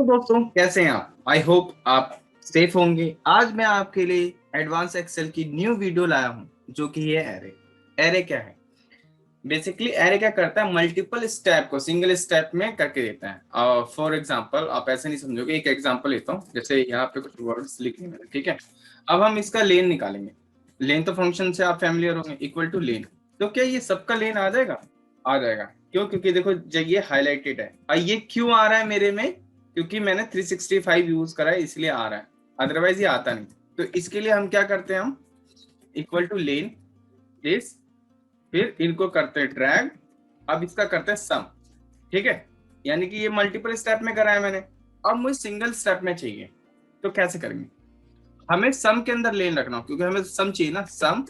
तो दोस्तों कैसे हैं आप? आई होप आप सेफ होंगे। आज मैं आपके लिए एडवांस एक्सेल की न्यू वीडियो लाया हूं जो कि है एरे। एरे क्या है? बेसिकली एरे क्या करता है, मल्टीपल स्टेप को सिंगल स्टेप में करके देता है। फॉर एग्जांपल आप ऐसे नहीं समझोगे, एक एग्जांपल लेता हूँ। जैसे यहाँ पे कुछ वर्ड्स लिखे हैं, ठीक है। अब हम इसका लेन निकालेंगे। लेन तो फंक्शन से आप फैमिलियर होंगे, इक्वल टू लेन। तो क्या ये सबका लेन आ जाएगा? आ जाएगा। क्यों? क्योंकि देखो जब ये हाईलाइटेड है। और ये क्यों आ रहा है मेरे में? क्योंकि मैंने 365 यूज करा है इसलिए आ रहा है, अदरवाइज ये आता नहीं। तो इसके लिए हम क्या करते हैं, हम इक्वल टू लेन दिस, फिर इनको करते हैं ड्रैग। अब इसका करते हैं सम, ठीक है। यानी कि ये मल्टीपल स्टेप में करा है मैंने, अब मुझे सिंगल स्टेप में चाहिए। तो कैसे करेंगे? हमें सम के अंदर लेन रखना हो, क्योंकि हमें सम चाहिए ना, सम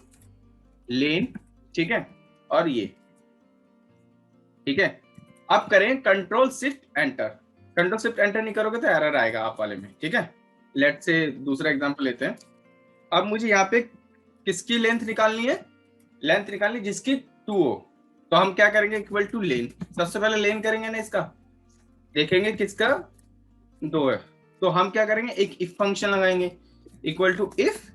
लेन, ठीक है। और ये ठीक है। अब करें control shift enter. Control shift enter नहीं करोगे तो एरर आएगा आप वाले में, ठीक है। लेट से दूसरा एग्जांपल लेते हैं। अब मुझे यहाँ पे किसकी लेंथ निकालनी है? लेंथ निकालनी जिसकी 2 हो। तो हम क्या करेंगे, इक्वल टू लेन। सबसे पहले लेन करेंगे ना इसका, देखेंगे किसका 2 है। तो हम क्या करेंगे, एक इफ फंक्शन लगाएंगे, equal to if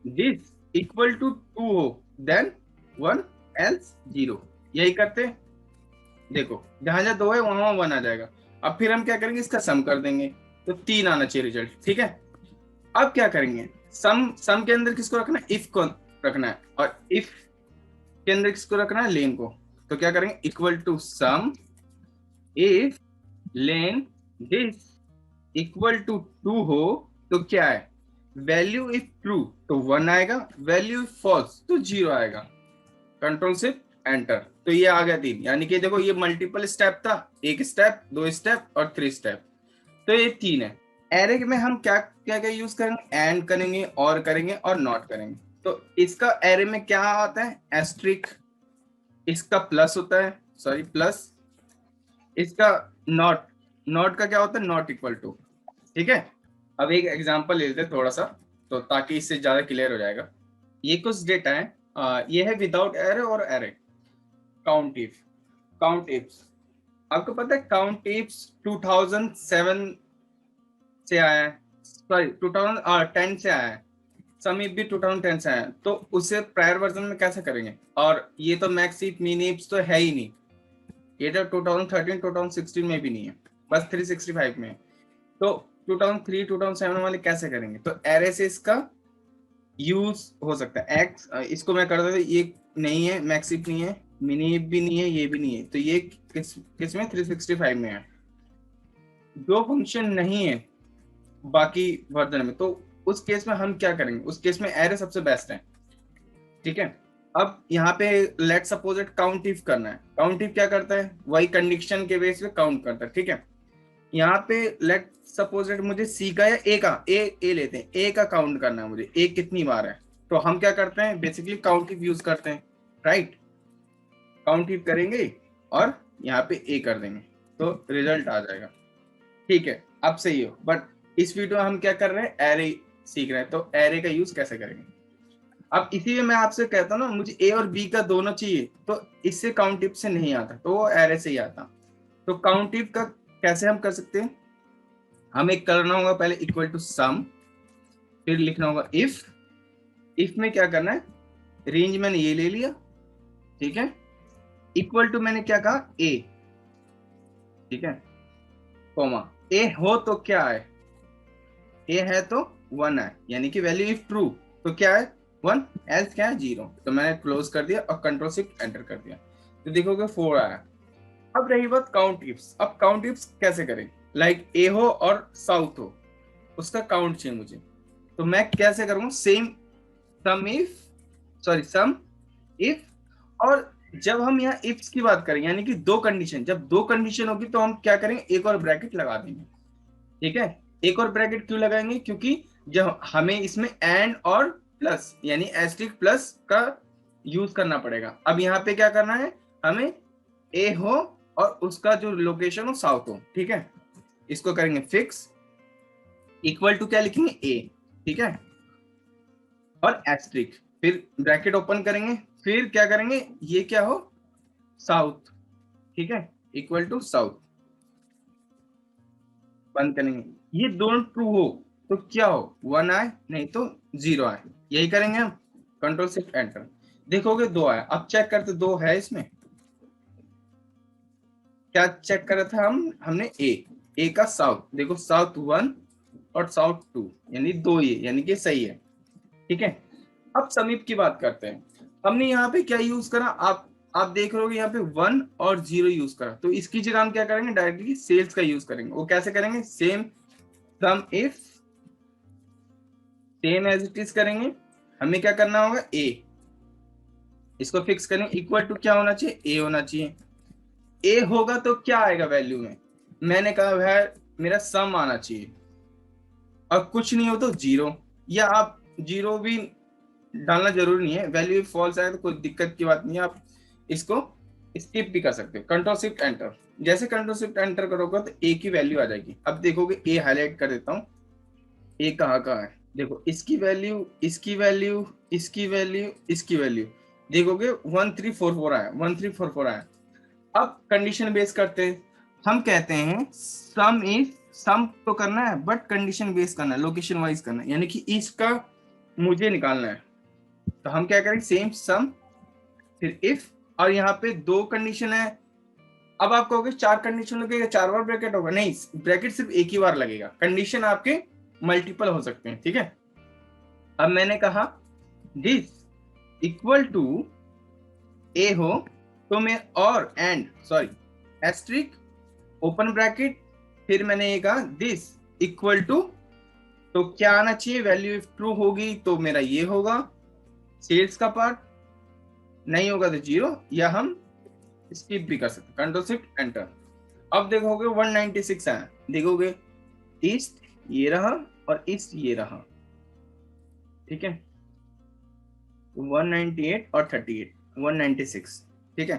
this equal to 2 हो देन 1 एल्स 0। यही करते हैं। देखो जहां जहां 2 है वहां 1 आ जाएगा। अब फिर हम क्या करेंगे, इसका सम कर देंगे, तो 3 आना चाहिए रिजल्ट, ठीक है। अब क्या करेंगे, सम सम के अंदर किसको रखना है? इफ को रखना है। और इफ के अंदर किसको रखना है? लेन को। तो क्या करेंगे, equal to sum if len this equal to 2 हो तो क्या है, वैल्यू इफ ट्रू तो 1 आएगा, वैल्यू इफ फॉल्स तो 0 आएगा। Control shift enter. तो ये आ गया 3। यानी कि देखो ये मल्टीपल स्टेप था, एक स्टेप, 2 स्टेप और 3 स्टेप। तो ये 3 है। एरे में हम क्या क्या क्या यूज करेंगे? एंड करेंगे, और करेंगे, और नॉट करेंगे। तो इसका एरे में क्या आता है? एस्ट्रिक। इसका प्लस होता है, सॉरी प्लस। इसका नॉट, नॉट का क्या होता है? नॉट इक्वल टू, ठीक है। अब एक एग्जांपल ले लेते हैं थोड़ा सा, तो ताकि इससे ज्यादा क्लियर हो जाएगा। ये कुछ डेटा है, ये है विदाउट एरे और array. Count if, count ifs. आपको पता है काउंट इफ्स 2007 से आया है, सॉरी 2010 से आया है। समीप भी 2010 से आया है। तो उसे प्रायर वर्जन में कैसे करेंगे? और ये तो मैक्स इफ मिन इफ्स तो है ही नहीं, ये तो 2013 2016 में भी नहीं है, बस 365 में है। तो 2003 2007 वाले कैसे करेंगे? तो एरे से इसका यूज हो सकता है। एक्स इसको मैं कर देता, ये नहीं है, मैक्सिप नहीं है, मिनी भी नहीं है, ये भी नहीं है। तो ये किस में 365 में है। जो फंक्शन नहीं है बाकी वर्जन में, तो उस केस में हम क्या करेंगे? उस केस में एरे सबसे बेस्ट है, ठीक है। अब यहाँ पे let suppose it count if करना है। काउंट इफ क्या करता है? वही कंडीशन के बेस पे काउंट करता है, ठीक है। यहाँ पे लेट सपोज इट मुझे सी का या ए लेते हैं, ए का काउंट करना है मुझे, ए कितनी बार है। तो हम क्या करते हैं, बेसिकली काउंट इफ यूज करते हैं, राइट। काउंट इफ करेंगे और यहाँ पे ए कर देंगे तो रिजल्ट आ जाएगा, ठीक है। अब सही हो। बट इस वीडियो में हम क्या कर रहे हैं, एरे सीख रहे हैं। तो एरे का यूज कैसे करेंगे? अब इसी में मैं आपसे कहता हूँ ना, मुझे ए और बी का दोनों चाहिए, तो इससे काउंट इफ से नहीं आता, तो वो एरे से ही आता। तो काउंट इफ का कैसे हम कर सकते हैं? हमें करना होगा पहले इक्वल टू सम, फिर लिखना होगा इफ। इफ में क्या करना है, रेंज मैंने ये ले लिया, ठीक है। इक्वल टू मैंने क्या कहा, ए, ठीक है, कॉमा। ए हो तो क्या है, ए है तो 1 है, यानी कि वैल्यू इफ ट्रू तो क्या है 1, एल्स क्या है 0। तो मैंने क्लोज कर दिया और कंट्रोल शिफ्ट एंटर कर दिया, तो देखोगे 4 आया। अब रही बात काउंट इफ्स। अब काउंट इफ्स कैसे करें? लाइक ए हो और साउथ हो, उसका काउंट चाहिए मुझे। तो मैं कैसे करूंगा? Same sum if, sorry sum if. और जब हम यहाँ इफ्स की बात करें, यानी कि 2 कंडीशन, जब 2 कंडीशन होगी तो हम क्या करेंगे, एक और ब्रैकेट लगा देंगे, ठीक है। एक और ब्रैकेट क्यों लगाएंगे? क्योंकि जब हमें इसमें एंड और प्लस यानी एस्ट्रिक प्लस का यूज करना पड़ेगा। अब यहाँ पे क्या करना है, हमें ए हो और उसका जो लोकेशन हो साउथ हो, ठीक है। इसको करेंगे फिक्स, इक्वल टू क्या लिखेंगे, ए, ठीक है, और एस्ट्रिक, फिर ब्रैकेट ओपन करेंगे, फिर क्या करेंगे, ये क्या हो साउथ, ठीक है, इक्वल टू साउथ। बंद करेंगे, ये दोनों ट्रू हो तो क्या हो, 1 आए नहीं तो 0 आए, यही करेंगे हम। कंट्रोल शिफ्ट एंटर, देखोगे 2 आया। अब चेक करते 2 है इसमें, क्या चेक करा था हमने ए का साउथ, देखो साउथ 1 और साउथ 2 यानी 2 ये, यानी कि सही है। ठीक है, अब समीप की बात करते हैं। हमने यहाँ पे क्या यूज करा, आप देख रहे हो यहाँ पे 1 और 0 यूज करा, तो इसकी जगह हम क्या करेंगे, डायरेक्टली सेल्स का यूज करेंगे। वो कैसे करेंगे, same sum if same as it is करेंगे। हमें क्या करना होगा, ए, इसको फिक्स करेंगे, इक्वल टू क्या होना चाहिए, ए होना चाहिए। ए होगा तो क्या आएगा वैल्यू में, मैंने कहा भाई मेरा सम आना चाहिए, और कुछ नहीं हो तो 0, या आप 0 भी डालना जरूरी नहीं है, वैल्यू फॉल्स आए तो कोई दिक्कत की बात नहीं है, आप इसको स्किप भी कर सकते हो। कंट्रोल शिफ्ट एंटर, जैसे कंट्रोल शिफ्ट एंटर करोगे तो ए की वैल्यू आ जाएगी। अब देखोगे ए हाईलाइट कर देता हूँ, ए कहाँ कहाँ है, देखो इसकी वैल्यू, इसकी वैल्यू, इसकी वैल्यू, इसकी वैल्यू, देखोगे 1344 आया, 1344 आया। अब कंडीशन बेस करते हैं, हम कहते हैं सम इज, सम तो करना है बट कंडीशन बेस करना है, लोकेशन वाइज करना है, यानी कि इसका मुझे निकालना है। तो हम क्या करेंगे, सेम सम फिर इफ, और यहाँ पे 2 कंडीशन है। अब आप कहोगे 4 कंडीशन लगेगा, 4 बार ब्रैकेट होगा, नहीं, ब्रैकेट सिर्फ एक ही बार लगेगा, कंडीशन आपके मल्टीपल हो सकते हैं। ठीक है, अब मैंने कहा दिस इक्वल टू ए हो तो मैं, और and sorry asterisk open bracket, फिर मैंने ये कहा दिस इक्वल टू, तो क्या आना चाहिए, वैल्यू इफ ट्रू होगी तो मेरा ये होगा सेल्स का पार्ट, नहीं होगा तो 0, या हम स्किप भी कर सकते। कंट्रोल शिफ्ट एंटर, अब देखोगे 196 आया, देखोगे ईस्ट ये रहा और ईस्ट ये रहा। ठीक है, 198 और 38, 196। ठीक है,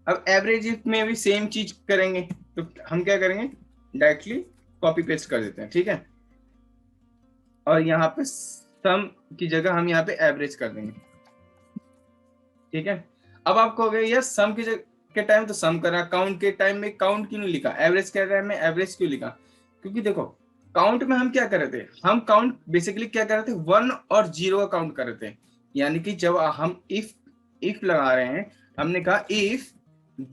अब एवरेज में भी सेम चीज करेंगे, तो हम क्या करेंगे, डायरेक्टली कॉपी पेस्ट कर देते हैं। ठीक है, और यहाँ पे सम की जगह हम यहाँ पे एवरेज कर देंगे। ठीक है, अब आप कहोगे यार सम की जगह के टाइम तो सम करा, काउंट के टाइम में काउंट क्यों नहीं लिखा, एवरेज के टाइम में एवरेज क्यों लिखा, क्योंकि देखो काउंट में हम क्या कर रहे थे, हम काउंट बेसिकली क्या कर रहे थे, 1 और 0 का काउंट कर रहे थे। यानी कि जब हम इफ लगा रहे हैं, हमने कहा if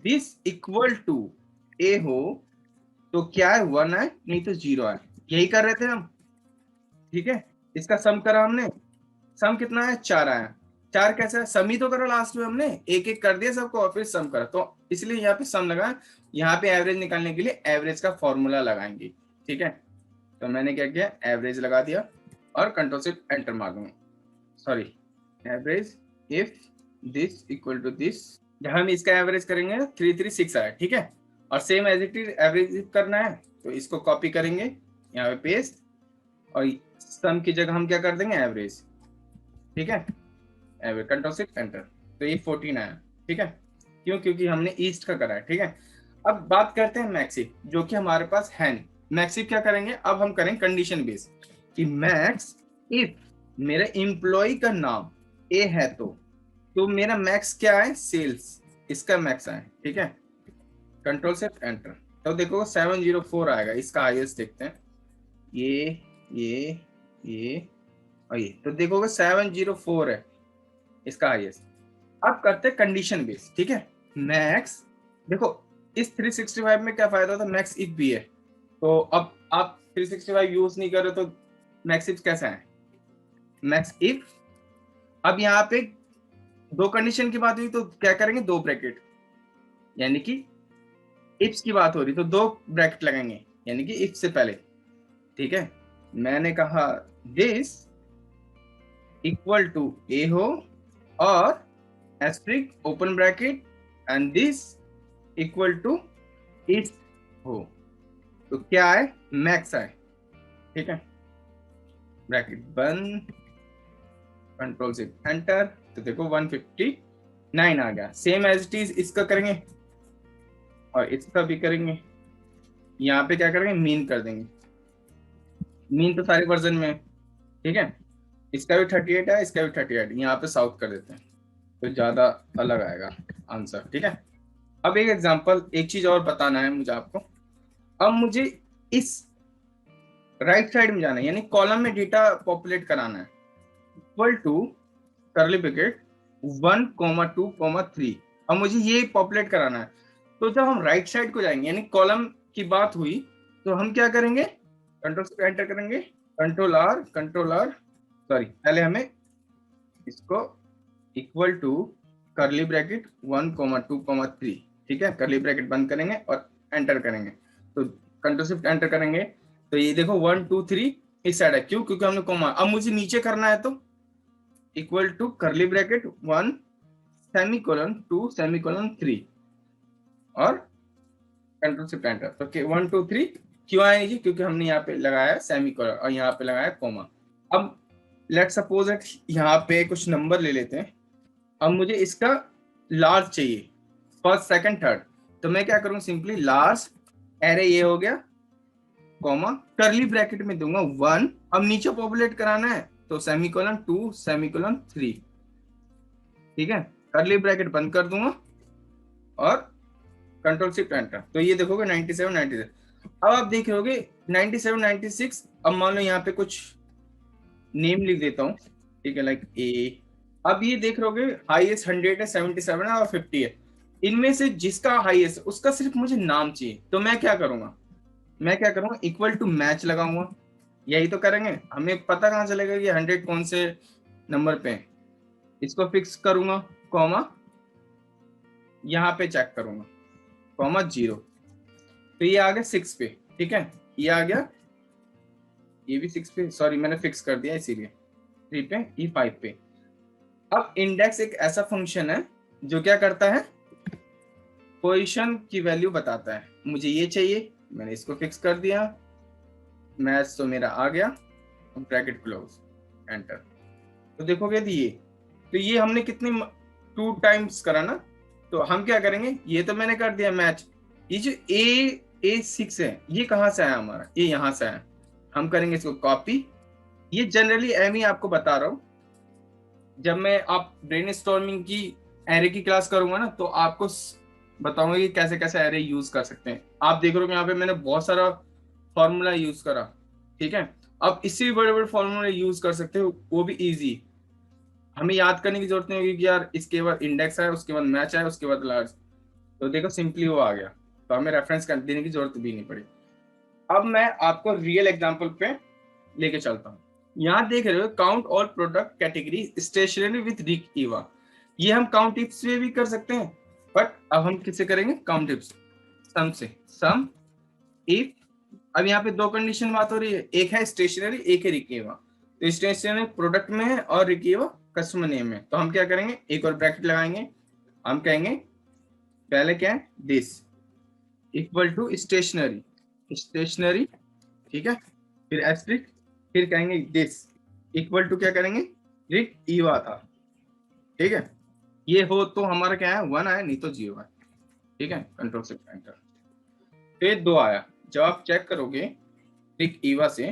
this equal to A हो तो क्या है, 1 है नहीं तो 0 है, यही कर रहे थे हम। ठीक है, इसका सम करा हमने, सम कितना है, 4 आया। 4 कैसे है, सम ही तो करा, लास्ट में हमने एक एक कर दिया सबको और फिर सम करा, तो इसलिए यहाँ पे सम लगा। यहाँ पे एवरेज निकालने के लिए एवरेज का फॉर्मूला लगाएंगे। ठीक है, तो मैंने क्या किया, एवरेज लगा दिया और कंट्रोल से एंटर मार दूंगा, sorry average if this equal to this, जब हम इसका एवरेज करेंगे 336 आया। ठीक है, और same as it is average करना है, तो इसको कॉपी करेंगे यहाँ पे पेस्ट, और सम की जगह हम क्या कर देंगे, एवरेज। ठीक है, एवरेज कंट्रोल से एंटर, तो ये 14 आया। ठीक है, क्यों, क्योंकि हमने ईस्ट का करा है। ठीक है, अब बात करते हैं मैक्सिफ, जो कि हमारे पास है नहीं। मैक्सिफ क्या करेंगे, अब हम करेंगे कंडीशन बेस, कि मैक्स इफ मेरे एम्प्लॉय का नाम ए है तो मेरा मैक्स क्या है, सेल्स, इसका मैक्स है। ठीक है, कंट्रोल से एंटर, तो देखो 704 आएगा, इसका हाईएस्ट देखते हैं, ये और ये, तो देखोगे 704 है इसका हाईएस्ट। अब करते हैं कंडीशन बेस। ठीक है, मैक्स, देखो इस 365 में क्या फायदा था, मैक्स इफ भी है, तो अब आप 365 यूज नहीं कर रहे तो मैक्स इफ कैसा है, मैक्स इफ। अब यहाँ पे 2 कंडीशन की बात हुई तो क्या करेंगे, 2 ब्रैकेट, यानी कि इफ्स की बात हो रही तो 2 ब्रैकेट लगाएंगे, यानी कि इफ से पहले। ठीक है, मैंने कहा दिस इक्वल टू ए हो और asterisk open bracket and this equal to if हो, तो क्या है, मैक्स है। ठीक है, ब्रैकेट बंद, कंट्रोल से एंटर, तो देखो 159 आ गया। सेम एज इट इज इसका करेंगे और इसका भी करेंगे, यहाँ पे क्या करेंगे, मीन कर देंगे, मीन तो सारे वर्जन में। ठीक है, इसका भी 38 है, इसका भी 38, यहाँ पे साउथ कर देते हैं तो ज्यादा अलग आएगा आंसर। ठीक है, अब एक एग्जांपल, एक चीज और बताना है मुझे आपको। अब मुझे इस राइट साइड में जाना है, यानी कॉलम में डेटा पॉपुलेट कराना है। Equal to curly bracket 1,2,3। अब मुझे ये पॉपुलेट कराना है। तो जब हम राइट साइड को जाएंगे, यानी कॉलम की बात हुई, तो हम क्या करेंगे, कंट्रोल से एंटर करेंगे, कंट्रोल आर सॉरी, पहले हमें इसको इक्वल टू करली ब्रैकेट 1,2,3, ठीक है, करली ब्रैकेट बंद करेंगे और एंटर करेंगे। तो कंट्रोल शिफ्ट एंटर करेंगे तो ये देखो 1 2 3 इस साइड है, क्यों, क्योंकि हमने कॉमा। अब मुझे नीचे करना है तो equal to curly bracket 1 semicolon 2 semicolon 3 और कंट्रोल शिफ्ट एंटर। तो 1 2 3 क्यों आया जी, क्योंकि हमने यहाँ पे लगाया है सेमीकोलन और यहाँ पे लगाया कॉमा। अब लेट सपोज दैट यहाँ पे कुछ नंबर ले लेते हैं। अब मुझे इसका लार्ज चाहिए, फर्स्ट सेकंड थर्ड, तो मैं क्या करूँ, सिंपली लार्ज एरे ये हो गया, कॉमा करली ब्रैकेट में दूंगा 1। अब नीचे पॉपुलेट कराना है तो सेमीकोलन 2 सेमीकोलन 3, ठीक है, करली ब्रैकेट बंद कर दूंगा और कंट्रोल शिफ्ट एंटर। तो ये देखोगे 97 97। अब आप देख रहे होगे 97 96। अब मान लो यहाँ पे कुछ नेम लिख देता हूँ, ठीक है, लाइक ए। अब ये देख रहे होगे हाईएस्ट 100 है, 77 है और 50 है। इनमें से जिसका हाईएस्ट उसका सिर्फ मुझे नाम चाहिए, तो मैं क्या करूंगा, इक्वल टू मैच लगाऊंगा। यही तो करेंगे, हमें पता कहाँ चलेगा कि 100 कौन से नंबर पे है। इसको फिक्स करूंगा, कॉमा यहाँ पे चेक करूंगा, कॉमा 0। तो ये आ गया 6 पे, ठीक है, ये आ गया, ये भी 6 पे, सॉरी मैंने फिक्स कर दिया इसीलिए 3 पे, ये 5 पे। अब इंडेक्स एक ऐसा फंक्शन है जो क्या करता है, पोजीशन की वैल्यू बताता है। मुझे ये चाहिए, मैंने इसको फिक्स कर दिया, मैच तो मेरा आ गया, ब्रैकेट क्लोज एंटर। तो देखोगे तो ये हमने कितने 2 टाइम्स करा ना। तो हम क्या करेंगे, ये तो मैंने कर दिया मैच। ये जो A6 है ये कहाँ से आया हमारा, ये यहाँ से आया। हम करेंगे इसको कॉपी। ये जनरली एम ही आपको बता रहा हूँ, जब मैं आप ब्रेनस्टॉर्मिंग की एरे की क्लास करूंगा ना, तो आपको बताऊंगा कि कैसे कैसे एरे यूज कर सकते हैं। आप देख रहे हो यहाँ पे मैंने बहुत सारा फॉर्मूला यूज करा, ठीक है। अब इससे भी बड़े बड़े फॉर्मूला यूज कर सकते हो, वो भी इजी। हमें याद करने की जरूरत नहीं होगी कि यार इसके बाद इंडेक्स है, उसके बाद मैच है, उसके बाद लार्ज। तो देखो सिंपली वो आ गया, तो हमें रेफरेंस देने की जरूरत भी नहीं पड़ी। अब मैं आपको रियल एग्जांपल पे लेके चलता हूँ। यहाँ देख रहे हो count all product category stationery with रिक ईवा। ये हम काउंट इफ्स में भी कर सकते हैं, बट अब हम किससे करेंगे, काउंट इफ्स, सम से। सम इफ, अब यहाँ पे दो कंडीशन बात हो रही है, एक है स्टेशनरी, एक है रिक ईवा। तो स्टेशनरी प्रोडक्ट में है और रिक ईवा कस्टमर नेम है। तो हम क्या करेंगे, एक और ब्रैकेट लगाएंगे, हम कहेंगे पहले क्या है, दिस इक्वल टू स्टेशनरी, ठीक है, फिर एस्ट्रिक, फिर कहेंगे दिस इक्वल टू क्या करेंगे, रिक ईवा था, ठीक है। ये हो तो हमारा क्या है, 1 आया, नहीं तो 0 है, ठीक है, कंट्रोल से एंटर। फिर 2 आया। जब आप चेक करोगे रिक ईवा से,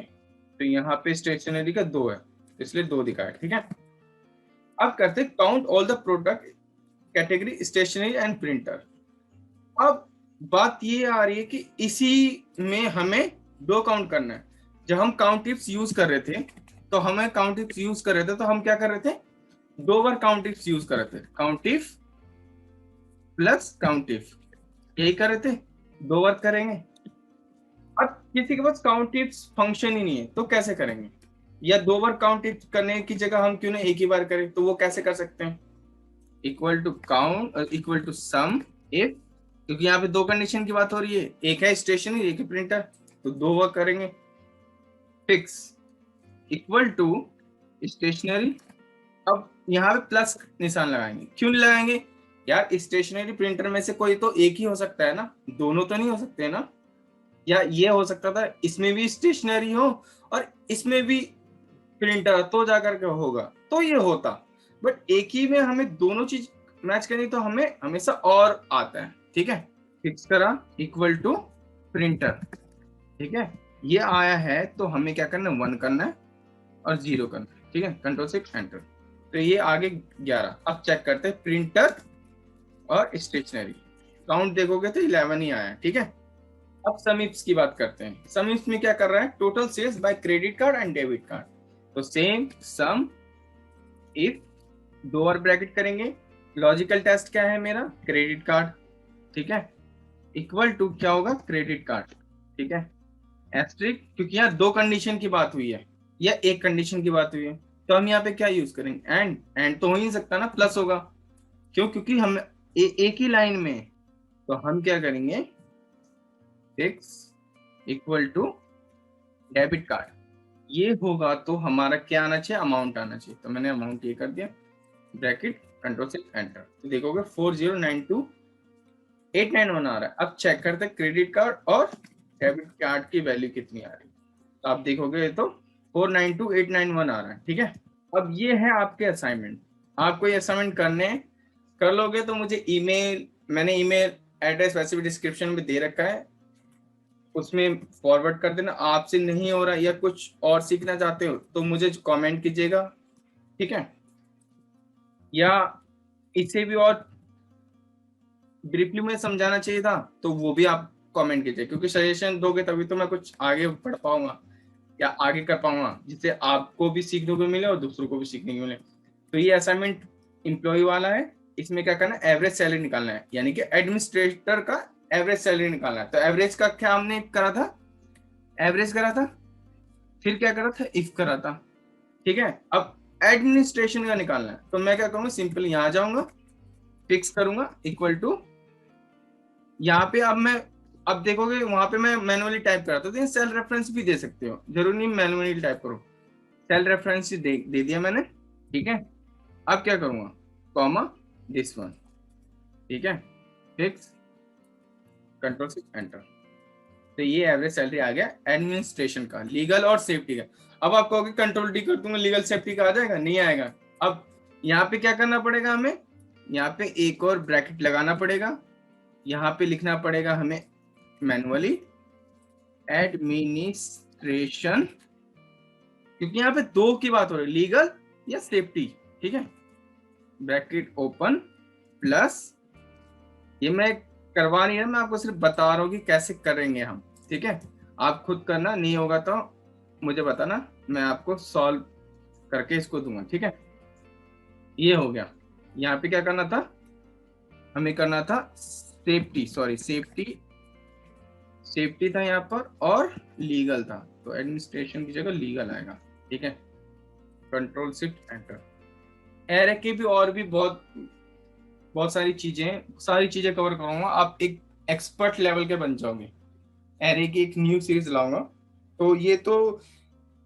तो यहाँ पे स्टेशनरी का 2 है, इसलिए 2 दिखाया, ठीक है। अब करते count all the product category stationery and printer. अब बात ये आ रही है कि इसी में हमें 2 काउंट करना है। जब हम काउंट इफ्स यूज कर रहे थे, तो हम क्या कर रहे थे, 2 बार काउंट इफ्स यूज कर रहे थे, count if plus count if, यही कर रहे थे, 2 बार करेंगे। अब किसी के पास काउंट इफ्स फंक्शन ही नहीं है, तो कैसे करेंगे, या 2 बार काउंट इफ करने की जगह हम क्यों ना एक ही बार करें, तो वो कैसे कर सकते हैं, equal to count equal to sum if, क्योंकि यहाँ पे 2 कंडीशन की बात हो रही है, एक है स्टेशनरी, एक है प्रिंटर, तो 2 बार करेंगे, फिक्स इक्वल टू स्टेशनरी। अब यहाँ पे प्लस निशान लगाएंगे, क्यों नहीं लगाएंगे यार, स्टेशनरी प्रिंटर में से कोई तो एक ही हो सकता है ना, दोनों तो नहीं हो सकते ना। या ये हो सकता था इसमें भी स्टेशनरी हो और इसमें भी प्रिंटर, तो जाकर के होगा, तो ये होता। बट एक ही में हमें दोनों चीज मैच करनी, तो हमें हमेशा और आता है, ठीक है। फिक्स करा इक्वल टू प्रिंटर, ठीक है, ये आया है, तो हमें क्या करना है, 1 करना है और 0 करना है, ठीक है, कंट्रोल से एंटर। तो ये आगे 11। अब चेक करते हैं प्रिंटर और स्टेशनरी, काउंट देखोगे तो 11 ही आया, ठीक है। अब सम इफ्स की बात करते हैं। सम इफ्स में क्या कर रहा है, total sales by credit card and debit card. तो सेम सम इफ, दो और ब्रैकेट करेंगे, लॉजिकल टेस्ट क्या है मेरा, क्रेडिट कार्ड, ठीक है, इक्वल टू क्या होगा, क्रेडिट कार्ड, ठीक है, एस्ट्रिक, क्योंकि यहाँ दो कंडीशन की बात हुई है या एक कंडीशन की बात हुई है, तो हम यहाँ पे क्या यूज करेंगे, एंड तो हो ही नहीं सकता ना, प्लस होगा, क्यों, क्योंकि हम एक ही लाइन में, तो हम क्या करेंगे, fix equal to debit card, ये होगा तो हमारा क्या आना चाहिए, अमाउंट आना चाहिए, तो मैंने अमाउंट ये कर दिया, ब्रैकेट कंट्रोल से एंटर, तो देखोगे 4092891 आ रहा है। अब चेक करते हैं क्रेडिट कार्ड और डेबिट कार्ड की वैल्यू कितनी आ रही है, तो आप देखोगे तो 492891 आ रहा है, ठीक है। अब ये है आपके असाइनमेंट, आपको ये असाइनमेंट करने कर लोगे तो मुझे ईमेल, मैंने ईमेल एड्रेस वैसे भी डिस्क्रिप्शन में दे रखा है, उसमें फॉरवर्ड कर देना। आपसे नहीं हो रहा या कुछ और सीखना चाहते हो तो मुझे कमेंट कीजिएगा, ठीक है, या इसे भी और ब्रीफली मुझे समझाना चाहिए था तो वो भी आप कमेंट कीजिए, क्योंकि सजेशन दोगे तभी तो मैं कुछ आगे बढ़ पाऊंगा या आगे कर पाऊंगा, जिससे आपको भी सीखने को मिले और दूसरों को भी सीखने को मिले। तो ये असाइनमेंट एम्प्लॉय वाला है, इसमें क्या करना है, एवरेज सैलरी निकालना है, यानी कि एडमिनिस्ट्रेटर का एवरेज सैलरी निकालना है। तो एवरेज का क्या हमने करा था, एवरेज करा था, फिर क्या करा था, इफ करा था, ठीक है। अब एडमिनिस्ट्रेशन का निकालना है, तो मैं क्या करूंगा, सिंपल यहां जाऊंगा, फिक्स करूंगा इक्वल टू, यहाँ पे अब देखोगे वहां पे मैं मैनुअली टाइप करा था, सेल रेफरेंस भी दे सकते हो, जरूरी नहीं मैनुअली टाइप करो, सेल रेफरेंस दे दिया मैंने, ठीक है। अब क्या करूंगा, कॉमा दिस वन, ठीक है, फिक्स कंट्रोल से एंटर, तो ये एवरेज सैलरी आ गया एडमिनिस्ट्रेशन का, लीगल और सेफ्टी का। अब आप कहोगे कंट्रोल डी कर दूंगा, लीगल सेफ्टी का आ जाएगा, नहीं आएगा। अब यहाँ पे क्या करना पड़ेगा हमें, यहाँ पे एक और ब्रैकेट लगाना पड़ेगा, यहाँ पे लिखना पड़ेगा हमें मैनुअली एडमिनिस्ट्रेशन, क्योंकि यहाँ पे दो की बात हो रही है, लीगल या सेफ्टी, ठीक है, ब्रैकेट ओपन प्लस, ये मैं करवा नहीं रहा, मैं आपको सिर्फ बता रहा हूँ कि कैसे करेंगे हम, ठीक है। आप खुद करना, नहीं होगा तो मुझे बताना, मैं आपको सॉल्व करके इसको दूंगा, ठीक है। ये हो गया, यहाँ पे क्या करना था, हमें करना था सेफ्टी, सॉरी सेफ्टी था यहाँ पर और लीगल था, तो एडमिनिस्ट्रेशन की जगह लीगल आएगा, ठीक है, कंट्रोल शिफ्ट एंटर। एरे की भी और भी बहुत सारी चीजें कवर करूंगा, आप एक एक्सपर्ट लेवल के बन जाओगे। एरे की एक न्यू सीरीज लाऊंगा, तो ये तो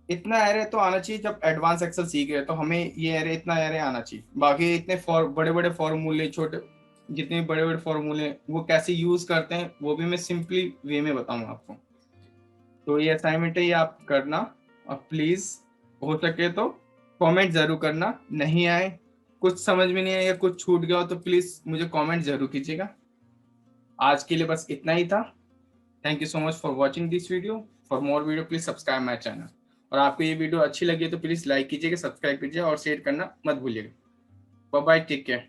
इतना एरे तो आना चाहिए, जब एडवांस एक्सेल सीख रहे तो हमें ये एरे, इतना एरे आना चाहिए। बाकी इतने बड़े बड़े फॉर्मूले, छोटे जितने बड़े बड़े फॉर्मूले वो कैसे यूज करते हैं वो भी मैं सिंपली वे में बताऊंगा आपको। तो ये असाइनमेंट है, ये आप करना, और प्लीज हो सके तो कमेंट जरूर करना, नहीं आए, कुछ समझ में नहीं आया या कुछ छूट गया हो तो प्लीज मुझे कमेंट जरूर कीजिएगा। आज के लिए बस इतना ही था। Thank you so much for watching this video, for more video please subscribe my channel. और आपको ये वीडियो अच्छी लगी तो प्लीज लाइक कीजिएगा, सब्सक्राइब कीजिएगा और शेयर करना मत भूलिएगा। Bye bye, take care.